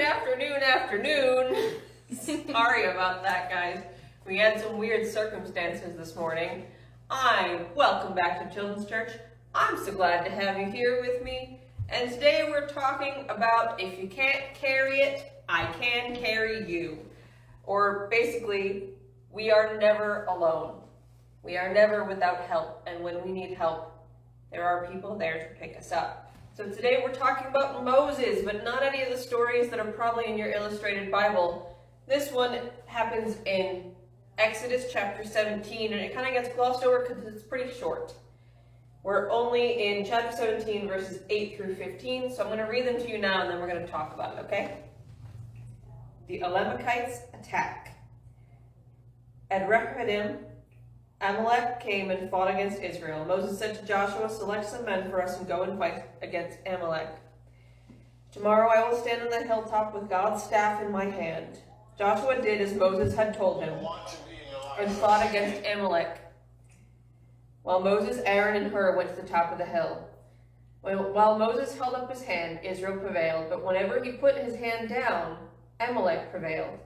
Afternoon. Sorry about that, guys. We had some weird circumstances this morning. Welcome back to Children's Church. I'm so glad to have you here with me. And today we're talking about if you can't carry it, I can carry you. Or basically, we are never alone. We are never without help. And when we need help, there are people there to pick us up. So today we're talking about Moses, but not any of the stories that are probably in your illustrated Bible. This one happens in Exodus chapter 17, and it kind of gets glossed over because it's pretty short. We're only in chapter 17, verses 8 through 15, so I'm going to read them to you now, and then we're going to talk about it, okay? The Amalekites attack. At Rephidim, Amalek came and fought against Israel. Moses said to Joshua, "Select some men for us and go and fight against Amalek. Tomorrow I will stand on the hilltop with God's staff in my hand." Joshua did as Moses had told him and fought against Amalek. While Moses, Aaron, and Hur went to the top of the hill. While Moses held up his hand, Israel prevailed, but whenever he put his hand down, Amalek prevailed.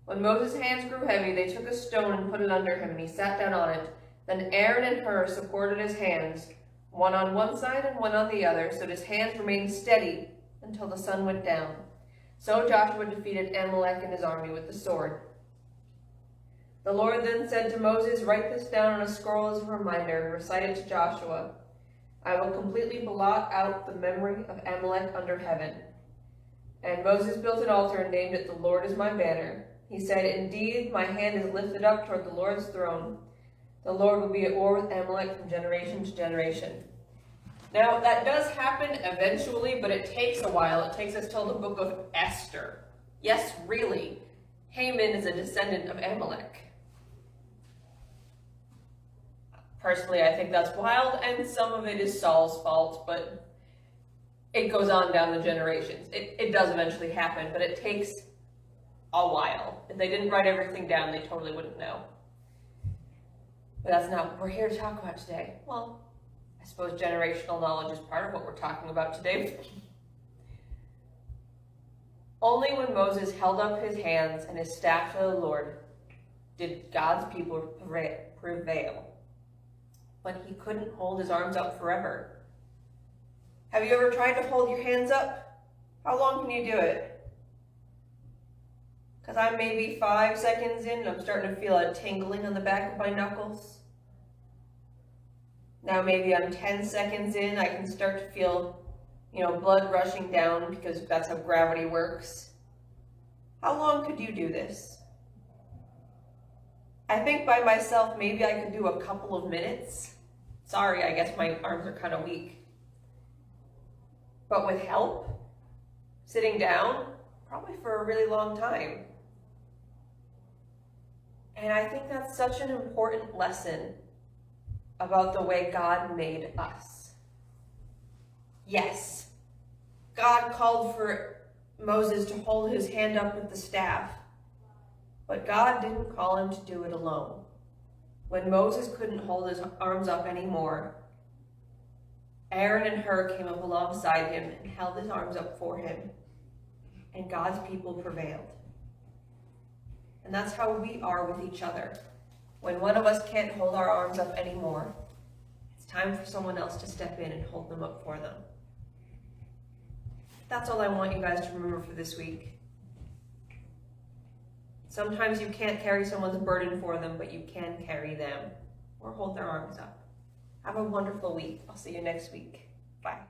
When Moses' hands grew heavy, they took a stone and put it under him, and he sat down on it. Then Aaron and Hur supported his hands, one on one side and one on the other, so that his hands remained steady until the sun went down. So Joshua defeated Amalek and his army with the sword. The Lord then said to Moses, "Write this down on a scroll as a reminder and recite it to Joshua. I will completely blot out the memory of Amalek under heaven." And Moses built an altar and named it "The Lord is my banner." He said, "Indeed, my hand is lifted up toward the Lord's throne. The Lord will be at war with Amalek from generation to generation." Now, that does happen eventually, but it takes a while. It takes us till the book of Esther. Yes, really. Haman is a descendant of Amalek. Personally, I think that's wild, and some of it is Saul's fault, but it goes on down the generations. It does eventually happen, but it takes a while. If they didn't write everything down, they totally wouldn't know. But that's not what we're here to talk about today. Well, I suppose generational knowledge is part of what we're talking about today. Only when Moses held up his hands and his staff to the Lord did God's people prevail. But he couldn't hold his arms up forever. Have you ever tried to hold your hands up? How long can you do it? Because I'm maybe 5 seconds in and I'm starting to feel a tingling on the back of my knuckles. Now maybe I'm 10 seconds in, I can start to feel, blood rushing down because that's how gravity works. How long could you do this? I think by myself, maybe I could do a couple of minutes. Sorry, I guess my arms are kind of weak. But with help, sitting down, probably for a really long time. And I think that's such an important lesson about the way God made us. Yes, God called for Moses to hold his hand up with the staff, but God didn't call him to do it alone. When Moses couldn't hold his arms up anymore, Aaron and Hur came up alongside him and held his arms up for him, and God's people prevailed. And that's how we are with each other. When one of us can't hold our arms up anymore, it's time for someone else to step in and hold them up for them. That's all I want you guys to remember for this week. Sometimes you can't carry someone's burden for them, but you can carry them or hold their arms up. Have a wonderful week. I'll see you next week. Bye.